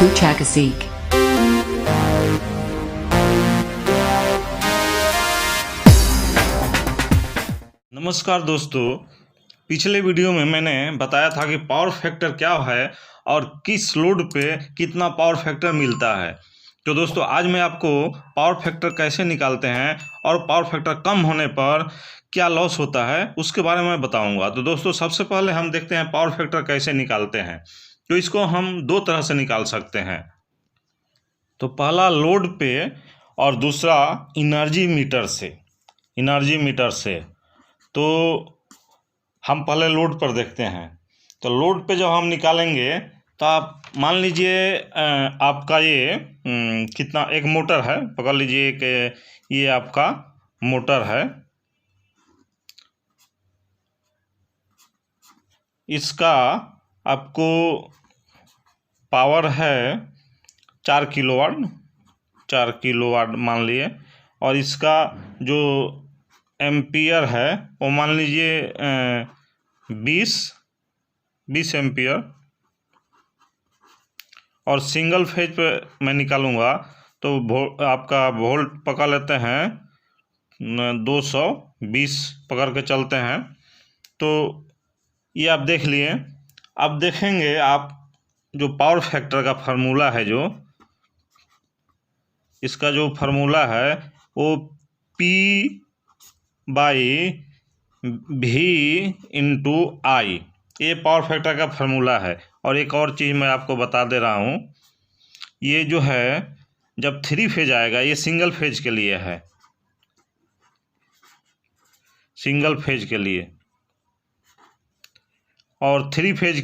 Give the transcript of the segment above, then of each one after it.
Puchakasik. नमस्कार दोस्तों, पिछले वीडियो में मैंने बताया था कि पावर फैक्टर क्या है और किस लोड पे कितना पावर फैक्टर मिलता है। तो दोस्तों आज मैं आपको पावर फैक्टर कैसे निकालते हैं और पावर फैक्टर कम होने पर क्या लॉस होता है उसके बारे में बताऊंगा। तो दोस्तों सबसे पहले हम देखते हैं पावर फैक्टर कैसे निकालते हैं। तो इसको हम दो तरह से निकाल सकते हैं। तो पहला लोड पे और दूसरा एनर्जी मीटर से। तो हम पहले लोड पर देखते हैं। तो लोड पे जब हम निकालेंगे तो आप मान लीजिए आपका ये कितना एक मोटर है, पकड़ लीजिए कि ये आपका मोटर है। इसका आपको पावर है 4 किलोवाट मान लिए, और इसका जो एम्पियर है वो मान लीजिए 20 एम्पियर। और सिंगल फेज पे मैं निकालूंगा तो आपका वोल्ट पकड़ लेते हैं 220 पकड़ के चलते हैं। तो ये आप देख लिए। अब देखेंगे आप जो पावर फैक्टर का फार्मूला है, जो इसका जो फार्मूला है वो P/V/I, ये पावर फैक्टर का फार्मूला है। और एक और चीज़ मैं आपको बता दे रहा हूँ, ये जो है जब 3 फेज आएगा, ये सिंगल फेज के लिए है, सिंगल फेज के लिए। और 3 फेज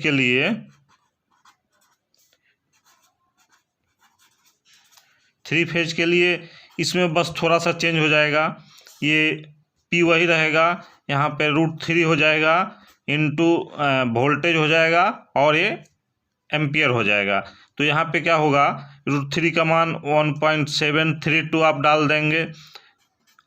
के लिए इसमें बस थोड़ा सा चेंज हो जाएगा। ये P वही रहेगा, यहाँ पे √3 हो जाएगा इंटू वोल्टेज हो जाएगा और ये एम्पियर हो जाएगा। तो यहाँ पे क्या होगा, √3 का मान 1.732 आप डाल देंगे,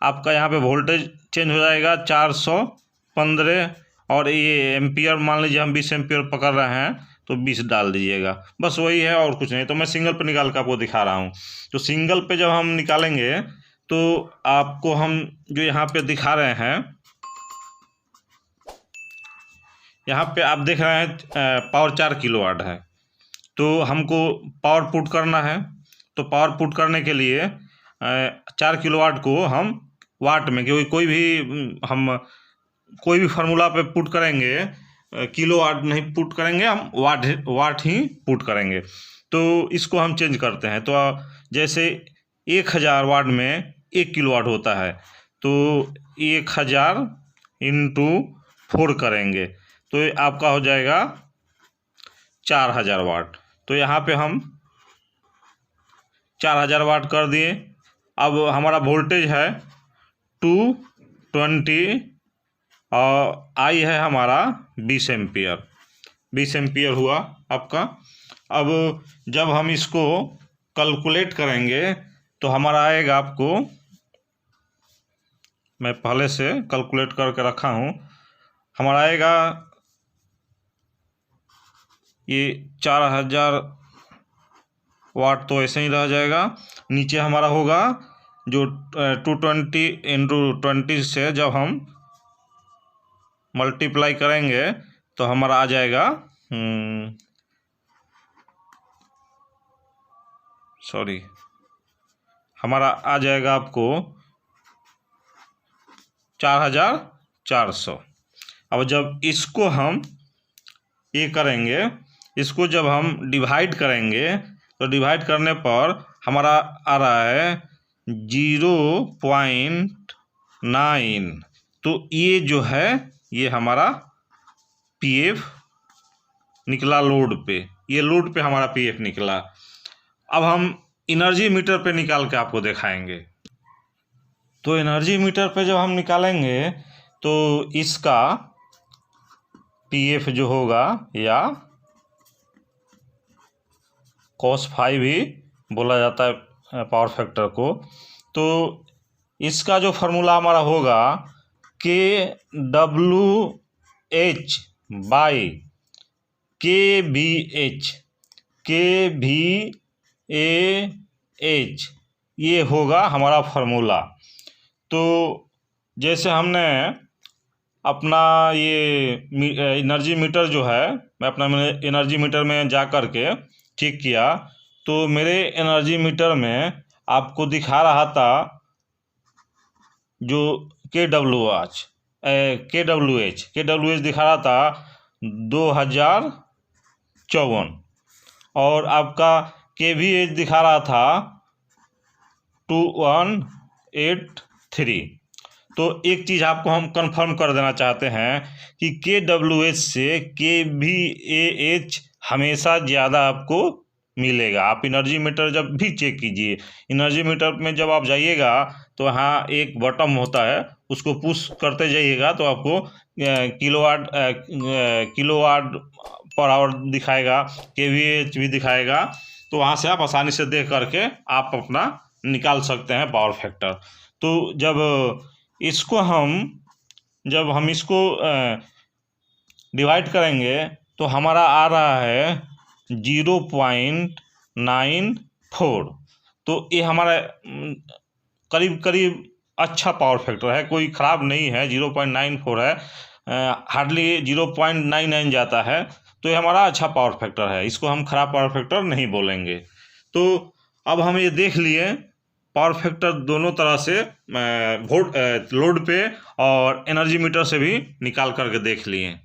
आपका यहाँ पे वोल्टेज चेंज हो जाएगा 415, और ये एम्पियर मान लीजिए हम 20 एम्पियर पकड़ रहे हैं तो 20 डाल दीजिएगा, बस वही है और कुछ नहीं। तो मैं सिंगल पे निकाल कर आपको दिखा रहा हूँ। तो सिंगल पे जब हम निकालेंगे तो आपको हम जो यहाँ पे दिखा रहे हैं, यहाँ पे आप देख रहे हैं पावर 4 किलोवाट है। तो हमको पावर पुट करना है। तो पावर पुट करने के लिए 4 किलोवाट को हम वाट में, क्योंकि हम कोई भी फार्मूला पे पुट करेंगे, किलोवाट नहीं पुट करेंगे, हम वाट ही पुट करेंगे। तो इसको हम चेंज करते हैं। तो जैसे 1000 वाट में 1 किलोवाट होता है, तो 1000 इंटू 4 करेंगे तो ये आपका हो जाएगा 4000 वाट। तो यहाँ पे हम 4000 वाट कर दिए। अब हमारा वोल्टेज है 220 और आई है हमारा 20 एम्पियर हुआ आपका। अब जब हम इसको कैलकुलेट करेंगे तो हमारा आएगा, आपको मैं पहले से कैलकुलेट करके रखा हूँ, हमारा आएगा ये 4000 वाट तो ऐसे ही रह जाएगा। नीचे हमारा होगा जो 220 इंटू 20 से जब हम मल्टीप्लाई करेंगे तो हमारा आ जाएगा हमारा आ जाएगा आपको 4400। अब जब इसको हम ये करेंगे, इसको जब हम डिवाइड करेंगे तो डिवाइड करने पर हमारा आ रहा है 0.9। तो ये जो है ये हमारा PF निकला लोड पे, ये लोड पे हमारा PF निकला। अब हम एनर्जी मीटर पे निकाल के आपको दिखाएंगे। तो एनर्जी मीटर पे जब हम निकालेंगे तो इसका PF जो होगा, या cos⁵ भी बोला जाता है पावर फैक्टर को, तो इसका जो फार्मूला हमारा होगा KWH/KVH। kVAH ये होगा हमारा फार्मूला। तो जैसे हमने अपना ये एनर्जी मीटर जो है, मैं अपना एनर्जी मीटर में जा कर के चेक किया तो मेरे एनर्जी मीटर में आपको दिखा रहा था जो KWH दिखा रहा था 2054 और आपका KVH दिखा रहा था 2183। तो एक चीज़ आपको हम कंफर्म कर देना चाहते हैं कि KWH से KVAH हमेशा ज़्यादा आपको मिलेगा। आप एनर्जी मीटर जब भी चेक कीजिए, एनर्जी मीटर में जब आप जाइएगा तो यहाँ एक बटन होता है, उसको पुश करते जाइएगा तो आपको किलोवाट पर आवर दिखाएगा, KVAH भी दिखाएगा। तो वहाँ से आप आसानी से देख करके आप अपना निकाल सकते हैं पावर फैक्टर। तो जब हम इसको डिवाइड करेंगे तो हमारा आ रहा है 0.94। तो ये हमारा करीब करीब अच्छा पावर फैक्टर है, कोई ख़राब नहीं है। 0.94 है, हार्डली 0.99 जाता है, तो ये हमारा अच्छा पावर फैक्टर है, इसको हम ख़राब पावर फैक्टर नहीं बोलेंगे। तो अब हम ये देख लिए पावर फैक्टर दोनों तरह से लोड पे और एनर्जी मीटर से भी निकाल करके देख लिए।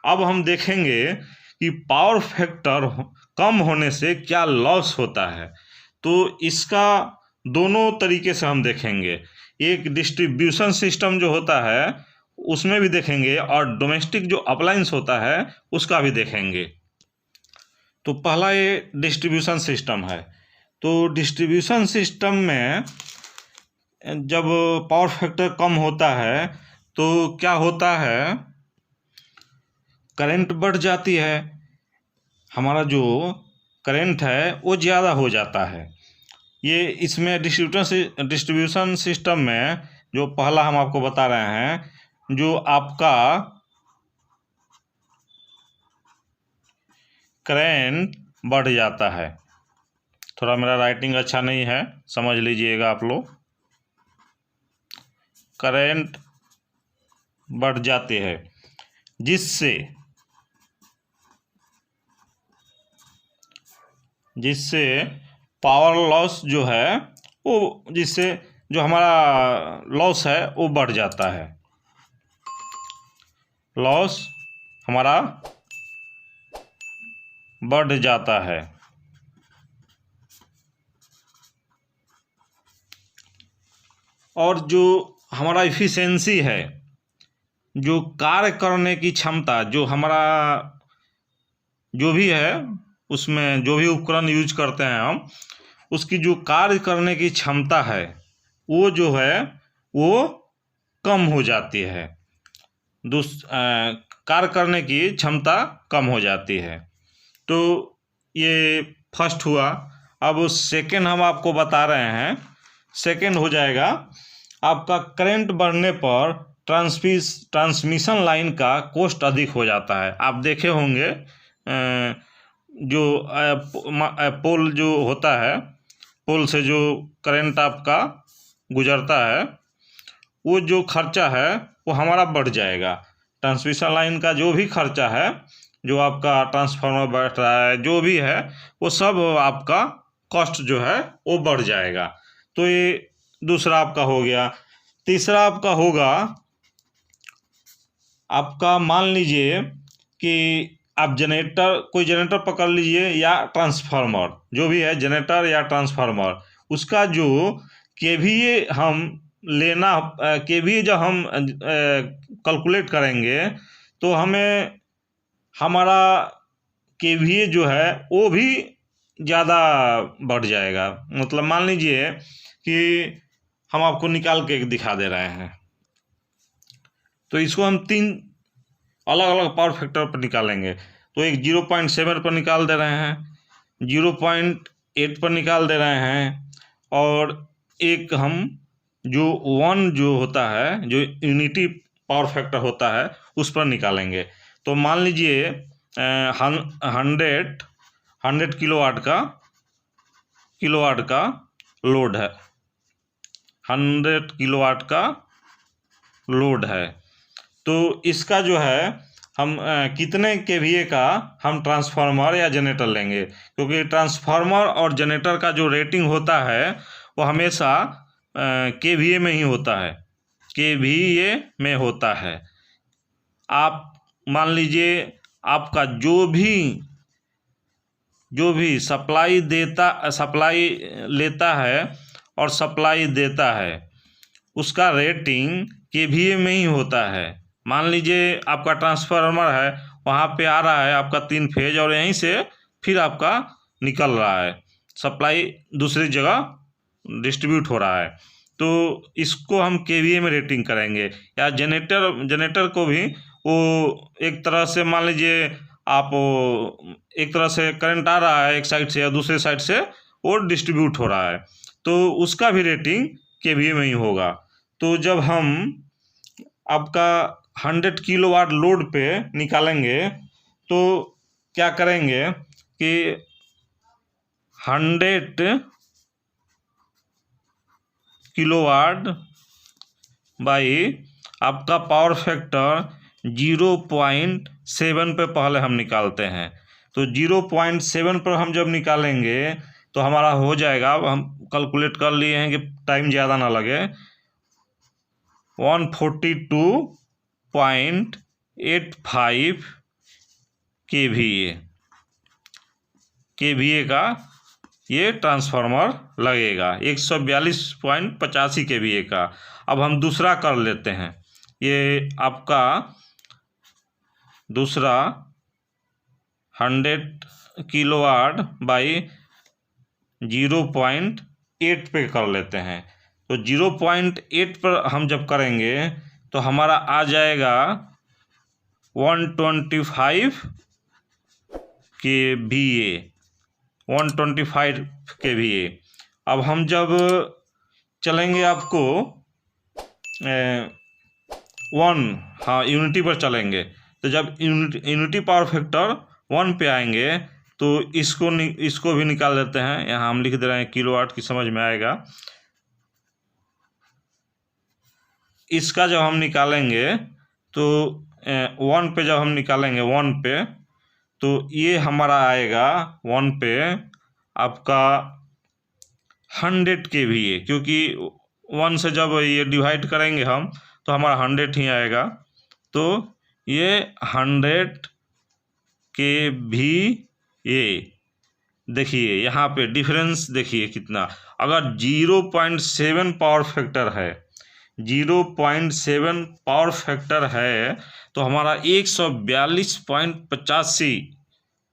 अब हम देखेंगे कि पावर फैक्टर कम होने से क्या लॉस होता है। तो इसका दोनों तरीके से हम देखेंगे, एक डिस्ट्रीब्यूशन सिस्टम जो होता है उसमें भी देखेंगे और डोमेस्टिक जो अप्लायंस होता है उसका भी देखेंगे। तो पहला ये डिस्ट्रीब्यूशन सिस्टम है। तो डिस्ट्रीब्यूशन सिस्टम में जब पावर फैक्टर कम होता है तो क्या होता है, करंट बढ़ जाती है, हमारा जो करंट है वो ज़्यादा हो जाता है। ये इसमें डिस्ट्रीब्यूशन सिस्टम में जो पहला हम आपको बता रहे हैं, जो आपका करंट बढ़ जाता है, थोड़ा मेरा राइटिंग अच्छा नहीं है, समझ लीजिएगा आप लोग। करंट बढ़ जाते हैं जिससे पावर लॉस जो है वो, जिससे जो हमारा लॉस है वो बढ़ जाता है, लॉस हमारा बढ़ जाता है। और जो हमारा इफिशिएंसी है, जो कार्य करने की क्षमता, जो हमारा जो भी है उसमें जो भी उपकरण यूज करते हैं हम, उसकी जो कार्य करने की क्षमता है वो जो है वो कम हो जाती है, कार्य करने की क्षमता कम हो जाती है। तो ये फर्स्ट हुआ। अब सेकंड हम आपको बता रहे हैं, सेकंड हो जाएगा आपका करंट बढ़ने पर ट्रांसमिशन लाइन का कॉस्ट अधिक हो जाता है। आप देखे होंगे जो पोल जो होता है, पोल से जो करंट आपका गुजरता है, वो जो खर्चा है वो हमारा बढ़ जाएगा। ट्रांसमिशन लाइन का जो भी खर्चा है, जो आपका ट्रांसफार्मर बैठ रहा है, जो भी है वो सब आपका कॉस्ट जो है वो बढ़ जाएगा। तो ये दूसरा आपका हो गया। तीसरा आपका होगा, आपका मान लीजिए कि आप कोई जनरेटर पकड़ लीजिए या ट्रांसफार्मर, जो भी है जनरेटर या ट्रांसफार्मर, उसका जो केवीए हम लेना, केवीए जब हम कैलकुलेट करेंगे तो हमें हमारा केवीए जो है वो भी ज़्यादा बढ़ जाएगा। मतलब मान लीजिए कि हम आपको निकाल के दिखा दे रहे हैं, तो इसको हम 3 अलग अलग पावर फैक्टर पर निकालेंगे। तो एक 0.7 पर निकाल दे रहे हैं, 0.8 पर निकाल दे रहे हैं, और एक हम जो 1 जो होता है, जो यूनिटी पावर फैक्टर होता है, उस पर निकालेंगे। तो मान लीजिए 100 किलोवाट का लोड है, 100 किलोवाट का लोड है। तो इसका जो है हम कितने केवीए का हम ट्रांसफार्मर या जनरेटर लेंगे, क्योंकि ट्रांसफार्मर और जनरेटर का जो रेटिंग होता है वो हमेशा केवीए में ही होता है, केवीए में होता है। आप मान लीजिए आपका जो भी सप्लाई लेता है और सप्लाई देता है उसका रेटिंग केवीए में ही होता है। मान लीजिए आपका ट्रांसफार्मर है, वहाँ पे आ रहा है आपका 3 फेज और यहीं से फिर आपका निकल रहा है, सप्लाई दूसरी जगह डिस्ट्रीब्यूट हो रहा है, तो इसको हम केवीए में रेटिंग करेंगे। या जनरेटर को भी वो एक तरह से मान लीजिए आप एक तरह से करंट आ रहा है एक साइड से या दूसरे साइड से वो डिस्ट्रीब्यूट हो रहा है, तो उसका भी रेटिंग केवीए में ही होगा। तो जब हम आपका 100 किलोवाट लोड पे निकालेंगे तो क्या करेंगे कि 100 किलोवाट बाई आपका पावर फैक्टर 0.7 पे पहले हम निकालते हैं। तो 0.7 पर हम जब निकालेंगे तो हमारा हो जाएगा, हम कैलकुलेट कर लिए हैं कि टाइम ज़्यादा ना लगे, 142.85 केवीए का ये ट्रांसफार्मर लगेगा, 142.85 केवीए का। अब हम दूसरा कर लेते हैं, ये आपका दूसरा 100 किलोवाट बाई 0.8 पे कर लेते हैं। तो 0.8 पर हम जब करेंगे तो हमारा आ जाएगा 125 केवीए, 125 केवीए। अब हम जब चलेंगे आपको यूनिटी पर चलेंगे, तो जब यूनिटी पावर फैक्टर 1 पे आएंगे तो इसको भी निकाल लेते हैं। यहाँ हम लिख दे रहे हैं किलोवाट की, समझ में आएगा। इसका जब हम निकालेंगे तो 1 पे जब हम निकालेंगे 1 पे, तो ये हमारा आएगा 1 पे आपका 100 केवीए, क्योंकि 1 से जब ये डिवाइड करेंगे हम तो हमारा 100 ही आएगा। तो ये 100 केवीए, देखिए यहाँ पे डिफरेंस देखिए कितना। अगर 0.7 पावर फैक्टर है, 0.7 पावर फैक्टर है तो हमारा 142.85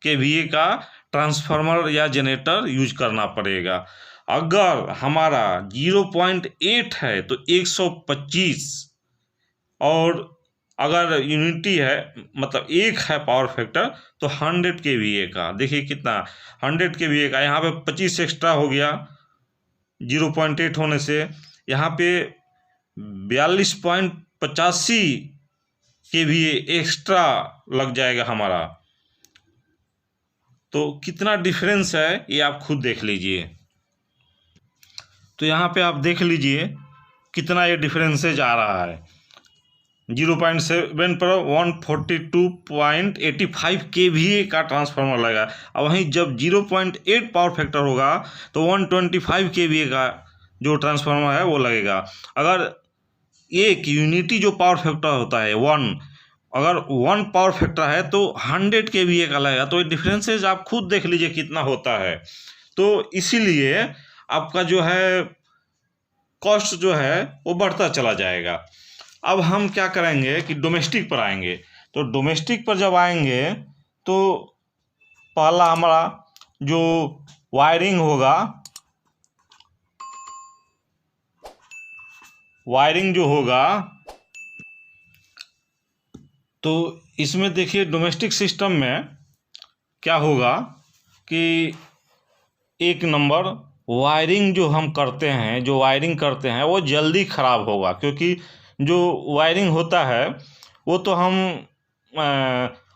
केवीए का ट्रांसफार्मर या जनरेटर यूज करना पड़ेगा। अगर हमारा 0.8 है तो 125, और अगर यूनिटी है मतलब 1 है पावर फैक्टर तो 100 केवीए का, देखिए कितना 100 केवीए का। यहाँ पे 25 एक्स्ट्रा हो गया 0.8 होने से, यहाँ पे 42.85 केवीए एक्स्ट्रा लग जाएगा हमारा। तो कितना डिफरेंस है ये आप खुद देख लीजिए। तो यहाँ पे आप देख लीजिए कितना ये डिफरेंसेज आ रहा है। 0.7 पर 142.85 केवीए का ट्रांसफार्मर लगा, और वहीं जब 0.8 पावर फैक्टर होगा तो 125 केवीए का जो ट्रांसफार्मर है वो लगेगा। अगर एक यूनिटी जो पावर फैक्टर होता है 1, अगर 1 पावर फैक्टर है तो 100 केवीए का लगेगा। तो ये डिफरेंसेज आप खुद देख लीजिए कितना होता है। तो इसीलिए आपका जो है कॉस्ट जो है वो बढ़ता चला जाएगा। अब हम क्या करेंगे कि डोमेस्टिक पर आएंगे। तो डोमेस्टिक पर जब आएंगे तो पहला हमारा जो वायरिंग होगा, वायरिंग जो होगा, तो इसमें देखिए डोमेस्टिक सिस्टम में क्या होगा कि 1 नंबर वायरिंग जो हम करते हैं, जो वायरिंग करते हैं वो जल्दी ख़राब होगा, क्योंकि जो वायरिंग होता है वो तो हम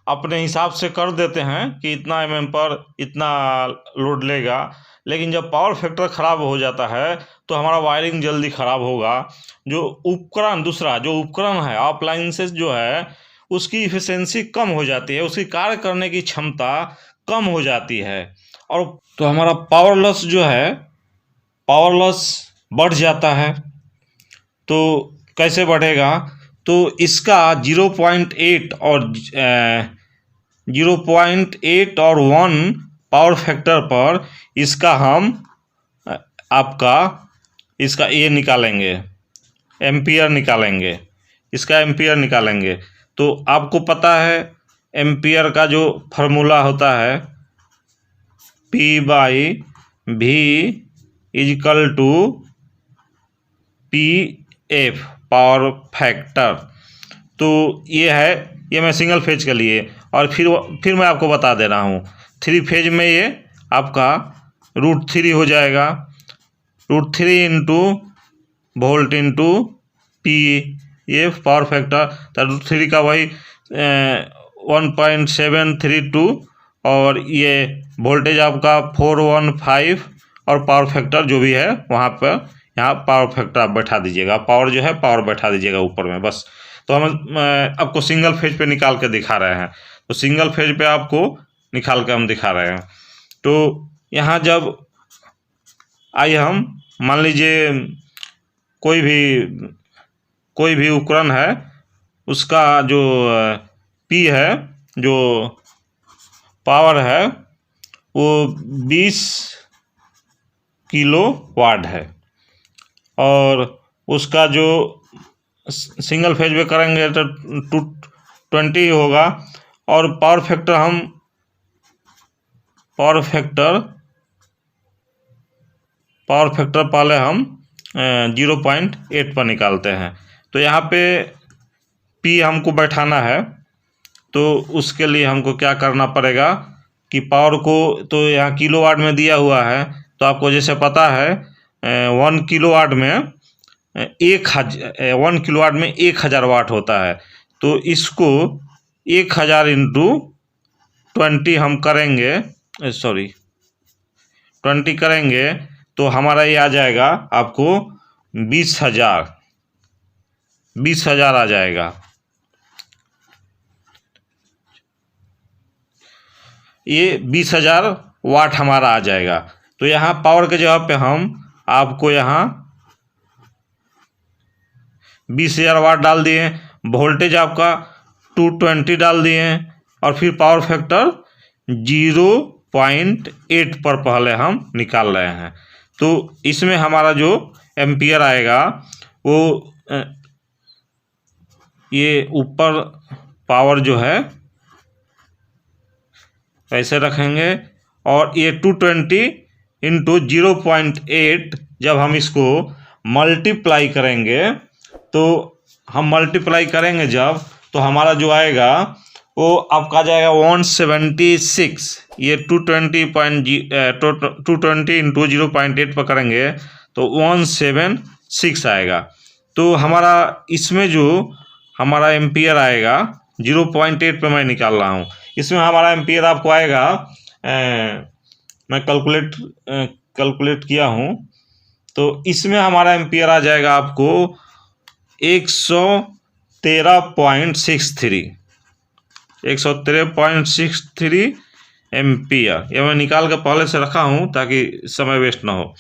अपने हिसाब से कर देते हैं कि इतना mm पर इतना लोड लेगा, लेकिन जब पावर फैक्टर ख़राब हो जाता है तो हमारा वायरिंग जल्दी ख़राब होगा। जो उपकरण, दूसरा जो उपकरण है अप्लायंसेस जो है उसकी इफिशिएंसी कम हो जाती है, उसकी कार्य करने की क्षमता कम हो जाती है, और तो हमारा पावर लॉस जो है, पावर लॉस बढ़ जाता है। तो कैसे बढ़ेगा, तो इसका 0.8 और 0.8 और 1 पावर फैक्टर पर इसका हम आपका इसका ये निकालेंगे, एम्पियर निकालेंगे, इसका एम्पियर निकालेंगे। तो आपको पता है एम्पियर का जो फार्मूला होता है P/V = PF पावर फैक्टर। तो ये है, ये मैं सिंगल फेज के लिए, और फिर मैं आपको बता दे रहा हूँ 3 फेज में ये आपका √3 हो जाएगा, √3 into volt into PF power factor. तो √3 का वही 1.732 और ये वोल्टेज आपका 415 और पावर फैक्टर जो भी है वहाँ पर, यहाँ पावर फैक्टर आप बैठा दीजिएगा, पावर जो है पावर बैठा दीजिएगा ऊपर में बस। तो हम आपको सिंगल फेज पे निकाल के दिखा रहे हैं, तो सिंगल फेज पे आपको निकाल के हम दिखा रहे हैं। तो यहाँ जब आइए हम मान लीजिए कोई भी उपकरण है, उसका जो P है, जो पावर है वो 20 किलोवाट है, और उसका जो सिंगल फेज में करेंगे तो 220 होगा, और पावर फैक्टर पहले हम 0.8 पर निकालते हैं। तो यहाँ पे P हमको बैठाना है, तो उसके लिए हमको क्या करना पड़ेगा कि पावर को, तो यहाँ किलोवाट में दिया हुआ है, तो आपको जैसे पता है 1 किलोवाट में 1 किलोवाट में 1000 वाट होता है। तो इसको 1000 इंटू 20 हम करेंगे, 20 करेंगे तो हमारा ये आ जाएगा आपको 20,000 आ जाएगा। ये 20,000 वाट हमारा आ जाएगा। तो यहाँ पावर के जगह पे हम आपको यहाँ 20,000 वाट डाल दिए, वोल्टेज आपका 220 डाल दिए, और फिर पावर फैक्टर 0.8 पर पहले हम निकाल रहे हैं। तो इसमें हमारा जो एम्पियर आएगा वो ये ऊपर पावर जो है ऐसे रखेंगे, और ये 220 इंटू 0.8 जब हम इसको मल्टीप्लाई करेंगे, तो हम मल्टीप्लाई करेंगे जब, तो हमारा जो आएगा वो आपका जाएगा 176। ये 220 इंटू 0.8 पर करेंगे तो 176 आएगा। तो हमारा इसमें जो हमारा एम्पियर आएगा 0.8 पे मैं निकाल रहा हूँ, इसमें हमारा एम्पियर आपको आएगा, मैं कैलकुलेट किया हूँ, तो इसमें हमारा एम्पियर आ जाएगा आपको 113.63 एम्पियर। ये मैं निकाल के पहले से रखा हूँ ताकि समय वेस्ट ना हो।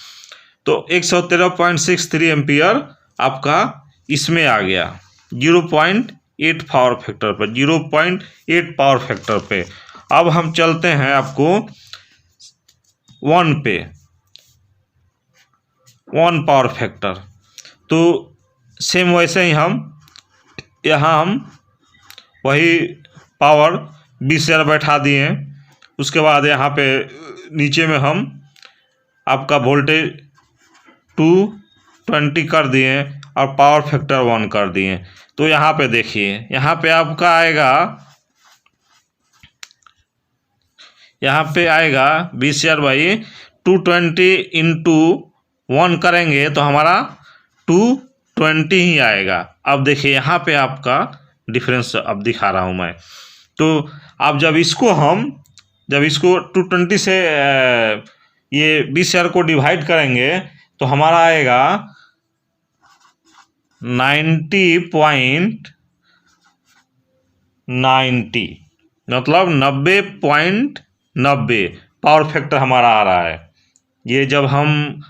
तो 113.63 एम्पियर आपका इसमें आ गया 0.8 पावर फैक्टर पर, 0.8 पावर फैक्टर पे। अब हम चलते हैं आपको 1 पे, 1 पावर फैक्टर। तो सेम वैसे ही हम यहाँ हम वही पावर 20,000 बैठा दिए, उसके बाद यहाँ पे नीचे में हम आपका वोल्टेज 220 कर दिए और पावर फैक्टर 1 कर दिए। तो यहाँ पे देखिए, यहाँ पे आपका आएगा, यहाँ पे आएगा 20,000 बाई 220 इंटू 1 करेंगे तो हमारा 220 ही आएगा। अब देखिए यहाँ पे आपका डिफरेंस अब दिखा रहा हूँ मैं। तो अब जब इसको 220 से ये 20,000 को डिवाइड करेंगे तो हमारा आएगा 90.90, मतलब 90.90 पावर फैक्टर हमारा आ रहा है। ये जब हम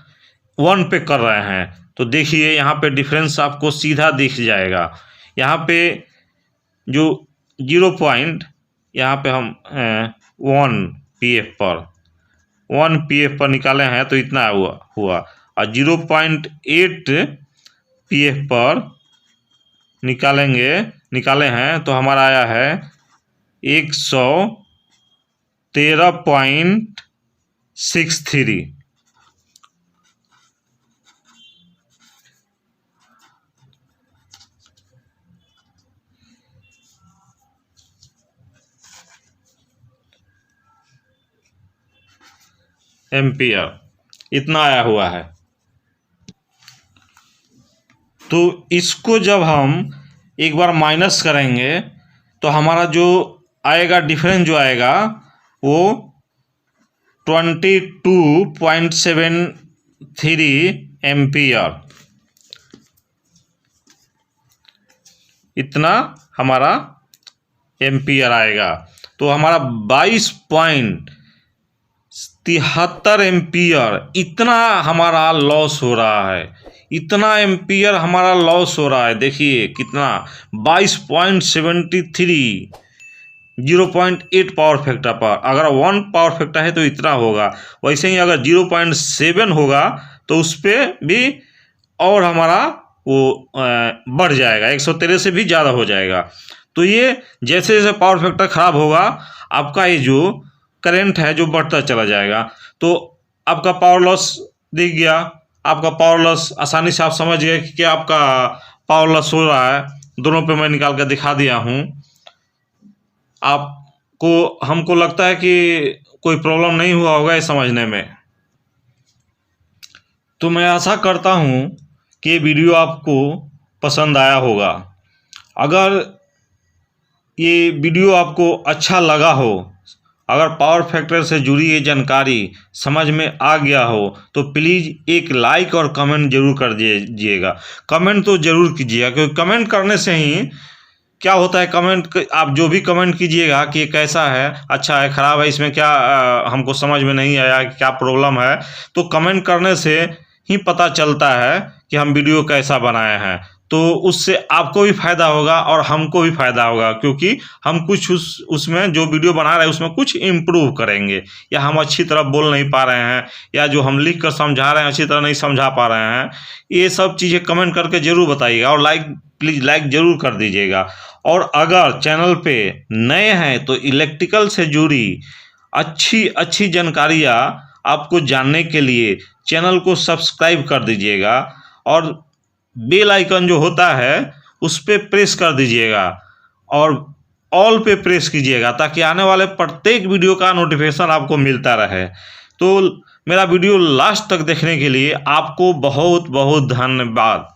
1 पे कर रहे हैं तो देखिए यहाँ पे डिफरेंस आपको सीधा दिख जाएगा। यहाँ पे जो 0 पॉइंट, यहाँ पे हम 1 पीएफ पर निकाले हैं तो इतना हुआ और 0.8 पीएफ पर निकाले हैं तो हमारा आया है 113.63। एम्पियर इतना आया हुआ है। तो इसको जब हम एक बार माइनस करेंगे तो हमारा जो आएगा डिफरेंस जो आएगा वो 22.73 एम्पियर, इतना हमारा एम्पियर आएगा। तो हमारा 22.73 एम्पियर इतना हमारा लॉस हो रहा है, इतना एम्पियर हमारा लॉस हो रहा है। देखिए कितना 22.73, 0.8 पावर फैक्टर पर। अगर 1 पावर फैक्टर है तो इतना होगा, वैसे ही अगर 0.7 होगा तो उस पर भी और हमारा वो बढ़ जाएगा, 113 से भी ज़्यादा हो जाएगा। तो ये जैसे जैसे पावर फैक्टर ख़राब होगा आपका ये जो करंट है जो बढ़ता चला जाएगा। तो आपका पावर लॉस दिख गया, आपका पावर लॉस आसानी से आप समझ गए कि आपका पावर लॉस हो रहा है। दोनों पे मैं निकाल कर दिखा दिया हूँ आपको। हमको लगता है कि कोई प्रॉब्लम नहीं हुआ होगा ये समझने में। तो मैं आशा करता हूँ कि ये वीडियो आपको पसंद आया होगा। अगर ये वीडियो आपको अच्छा लगा हो, अगर पावर फैक्टर से जुड़ी ये जानकारी समझ में आ गया हो तो प्लीज़ एक लाइक और कमेंट जरूर कर दीजिएगा। कमेंट तो ज़रूर कीजिएगा, क्योंकि कमेंट करने से ही क्या होता है, कमेंट आप जो भी कमेंट कीजिएगा कि कैसा है, अच्छा है, ख़राब है, इसमें क्या हमको समझ में नहीं आया, क्या प्रॉब्लम है, तो कमेंट करने से ही पता चलता है कि हम वीडियो कैसा बनाए हैं। तो उससे आपको भी फ़ायदा होगा और हमको भी फ़ायदा होगा, क्योंकि हम कुछ उसमें जो वीडियो बना रहे हैं उसमें कुछ इम्प्रूव करेंगे, या हम अच्छी तरह बोल नहीं पा रहे हैं, या जो हम लिख कर समझा रहे हैं अच्छी तरह नहीं समझा पा रहे हैं। ये सब चीज़ें कमेंट करके ज़रूर बताइएगा और प्लीज़ लाइक ज़रूर कर दीजिएगा। और अगर चैनल पे नए हैं तो इलेक्ट्रिकल से जुड़ी अच्छी जानकारियाँ आपको जानने के लिए चैनल को सब्सक्राइब कर दीजिएगा और बेल आइकन जो होता है उस पर प्रेस कर दीजिएगा और ऑल पे प्रेस कीजिएगा, ताकि आने वाले प्रत्येक वीडियो का नोटिफिकेशन आपको मिलता रहे। तो मेरा वीडियो लास्ट तक देखने के लिए आपको बहुत बहुत धन्यवाद।